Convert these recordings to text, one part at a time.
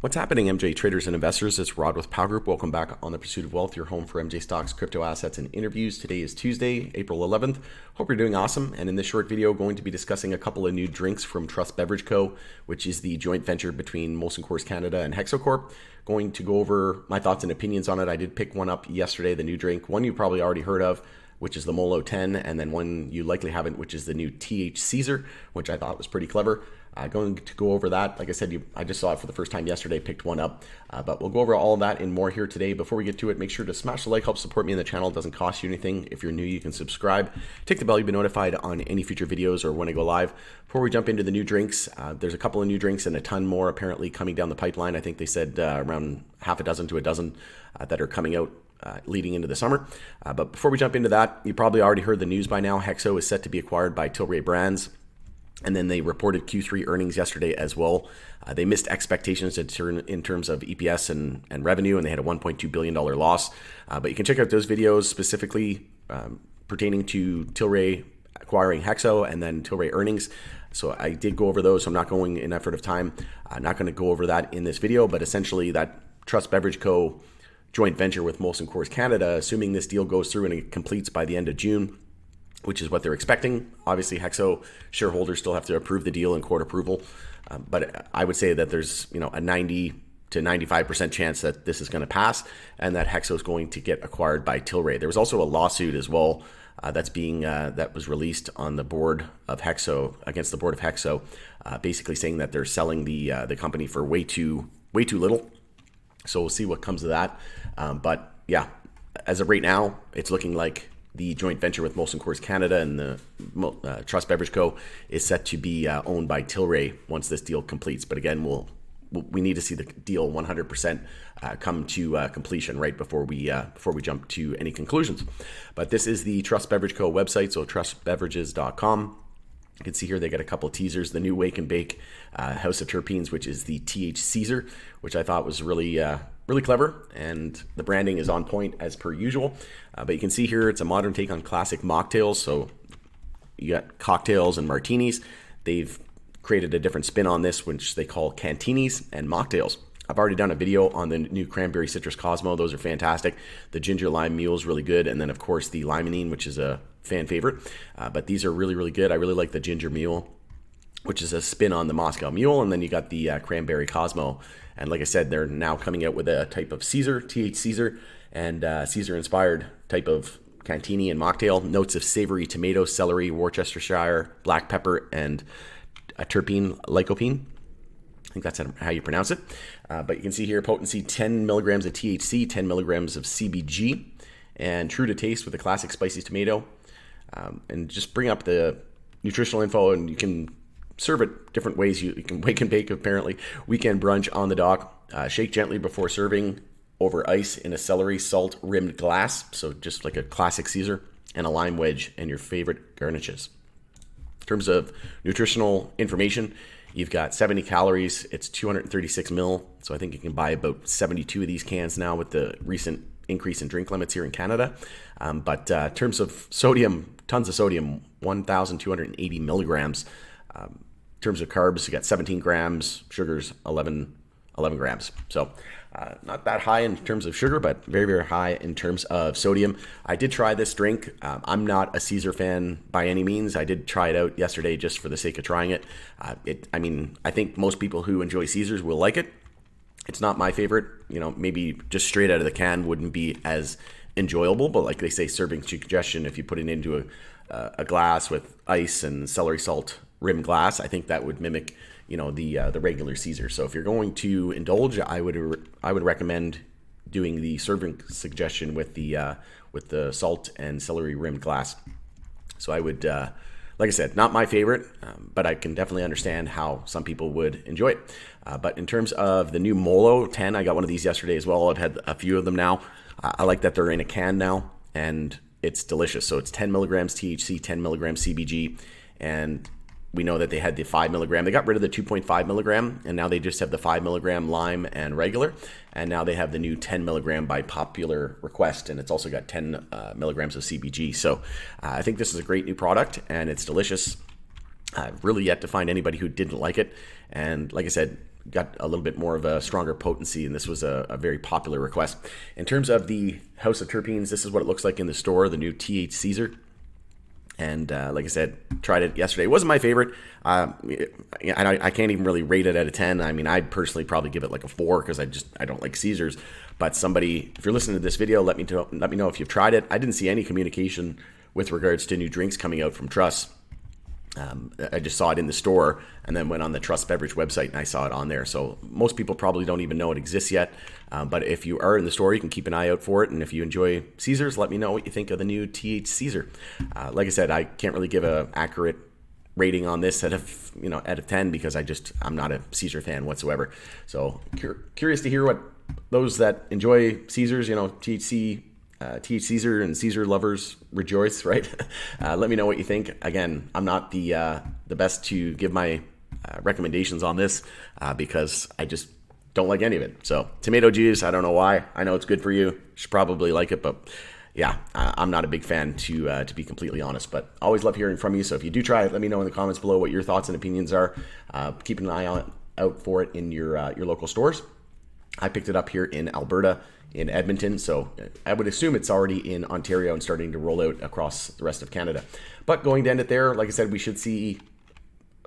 What's happening, MJ traders and investors? It's Rod with Power Group. Welcome back on The Pursuit of Wealth, your home for MJ stocks, crypto assets, and interviews. Today is Tuesday, April 11th. Hope you're doing awesome. And in this short video, going to be discussing a couple of new drinks from Truss Beverage Co., which is the joint venture between Molson Coors Canada and Hexo Corp. Going to go over my thoughts and opinions on it. I did pick one up yesterday, the new drink, one you probably already heard of, which is the Mollo 10, and then one you likely haven't, which is the new THC-Sar, which I thought was pretty clever. Going to go over that. Like I said, I just saw it for the first time yesterday, picked one up, but we'll go over all of that and more here today. Before we get to it, make sure to smash the like, help support me in the channel. It doesn't cost you anything. If you're new, you can subscribe. Tick the bell, you'll be notified on any future videos or when I go live. Before we jump into the new drinks, there's a couple of new drinks and a ton more apparently coming down the pipeline. I think they said around half a dozen to a dozen that are coming out leading into the summer. But before we jump into that, you probably already heard the news by now. Hexo is set to be acquired by Tilray Brands. And then they reported Q3 earnings yesterday as well. They missed expectations in terms of EPS and revenue, and they had a $1.2 billion loss. But you can check out those videos specifically pertaining to Tilray acquiring Hexo and then Tilray earnings. So I did go over those, so I'm not going in effort of time. I'm not going to go over that in this video, but essentially that Truss Beverage Co. joint venture with Molson Coors Canada, assuming this deal goes through and it completes by the end of June, which is what they're expecting. Obviously, Hexo shareholders still have to approve the deal in court approval, but I would say that there's a 90 to 95% chance that this is going to pass and that Hexo is going to get acquired by Tilray. There was also a lawsuit as well that was released on the board of Hexo against the board of Hexo, basically saying that they're selling the company for way too little. So we'll see what comes of that. But yeah, as of right now, it's looking like the joint venture with Molson Coors Canada and the Truss Beverage Co. is set to be owned by Tilray once this deal completes. But again, we need to see the deal 100% come to completion right before we jump to any conclusions. But this is the Truss Beverage Co. website, so trussbeverages.com. You can see here they got a couple of teasers. The new Wake and Bake House of Terpenes, which is the THC-Sar, which I thought was really clever, and the branding is on point as per usual. But you can see here it's a modern take on classic mocktails. So you got cocktails and martinis. They've created a different spin on this, which they call cantinis and mocktails. I've already done a video on the new Cranberry Citrus Cosmo. Those are fantastic. The Ginger Lime Mule is really good. And then, of course, the Limonene, which is a fan favorite. But these are really, really good. I really like the Ginger Mule, which is a spin on the Moscow Mule. And then you got the Cranberry Cosmo. And like I said, they're now coming out with a type of Caesar, THC-Sar, and Caesar-inspired type of cantini and mocktail. Notes of savory tomato, celery, Worcestershire, black pepper, and a terpene lycopene. I think that's how you pronounce it. But you can see here potency 10 milligrams of THC, 10 milligrams of CBG, and true to taste with a classic spicy tomato. And just bring up the nutritional info, and you can serve it different ways. You can wake and bake, apparently. Weekend brunch on the dock. Shake gently before serving over ice in a celery salt rimmed glass. So just like a classic Caesar, and a lime wedge and your favorite garnishes. In terms of nutritional information, you've got 70 calories. It's 236 mil. So I think you can buy about 72 of these cans now with the recent increase in drink limits here in Canada. But in terms of sodium, tons of sodium, 1,280 milligrams. In terms of carbs, you got 17 grams, sugars 11 grams. So not that high in terms of sugar, but very, very high in terms of sodium. I did try this drink. I'm not a Caesar fan by any means. I did try it out yesterday just for the sake of trying it. I think most people who enjoy Caesars will like it. It's not my favorite. Maybe just straight out of the can wouldn't be as enjoyable, but like they say, serving suggestion, if you put it into a glass with ice and celery salt rim glass, I think that would mimic the regular Caesar. So if you're going to indulge, I would recommend doing the serving suggestion with the salt and celery rimmed glass. So I would like I said, not my favorite, but I can definitely understand how some people would enjoy it. But in terms of the new Mollo 10, I got one of these yesterday as well. I've had a few of them now. I like that they're in a can now, and it's delicious. So it's 10 milligrams THC, 10 milligrams CBG, and we know that they had the 5 milligram. They got rid of the 2.5 milligram, and now they just have the 5 milligram lime and regular. And now they have the new 10 milligram by popular request, and it's also got 10 milligrams of CBG. So I think this is a great new product, and it's delicious. I've really yet to find anybody who didn't like it. And like I said, got a little bit more of a stronger potency, and this was a very popular request. In terms of the House of Terpenes, this is what it looks like in the store, the new THC-Sar. And like I said, tried it yesterday. It wasn't my favorite. I can't even really rate it out of 10. I mean, I'd personally probably give it like a 4 because I don't like Caesars. But somebody, if you're listening to this video, let me know if you've tried it. I didn't see any communication with regards to new drinks coming out from Truss. I just saw it in the store and then went on the Truss Beverage website and I saw it on there. So most people probably don't even know it exists yet. But if you are in the store, you can keep an eye out for it. And if you enjoy Caesars, let me know what you think of the new THC-Sar. Like I said, I can't really give an accurate rating on this out of 10 because I'm not a Caesar fan whatsoever. So curious to hear what those that enjoy Caesars, THC-Sar and Caesar lovers rejoice, right? Let me know what you think. Again, I'm not the best to give my recommendations on this because I just don't like any of it. So tomato juice, I don't know why. I know it's good for you. You should probably like it, but yeah, I'm not a big fan to be completely honest. But always love hearing from you. So if you do try it, let me know in the comments below what your thoughts and opinions are. Keep an eye out for it in your local stores. I picked it up here in Alberta, in Edmonton, so I would assume it's already in Ontario and starting to roll out across the rest of Canada. But going to end it there, like I said, we should see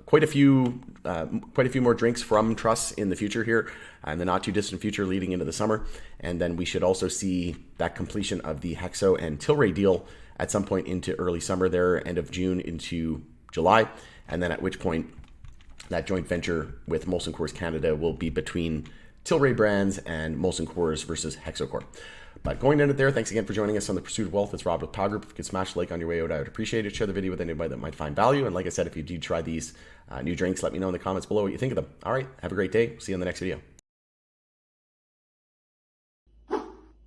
quite a few more drinks from Truss in the future here, in the not too distant future leading into the summer. And then we should also see that completion of the Hexo and Tilray deal at some point into early summer there, end of June into July. And then at which point that joint venture with Molson Coors Canada will be between Tilray Brands and Molson Coors versus Hexo Corp. But going to end it there, thanks again for joining us on the Pursuit of Wealth. It's Rob with Power Group. If you could smash the like on your way out, I would appreciate it. Share the video with anybody that might find value. And like I said, if you do try these new drinks, let me know in the comments below what you think of them. All right, have a great day. See you in the next video.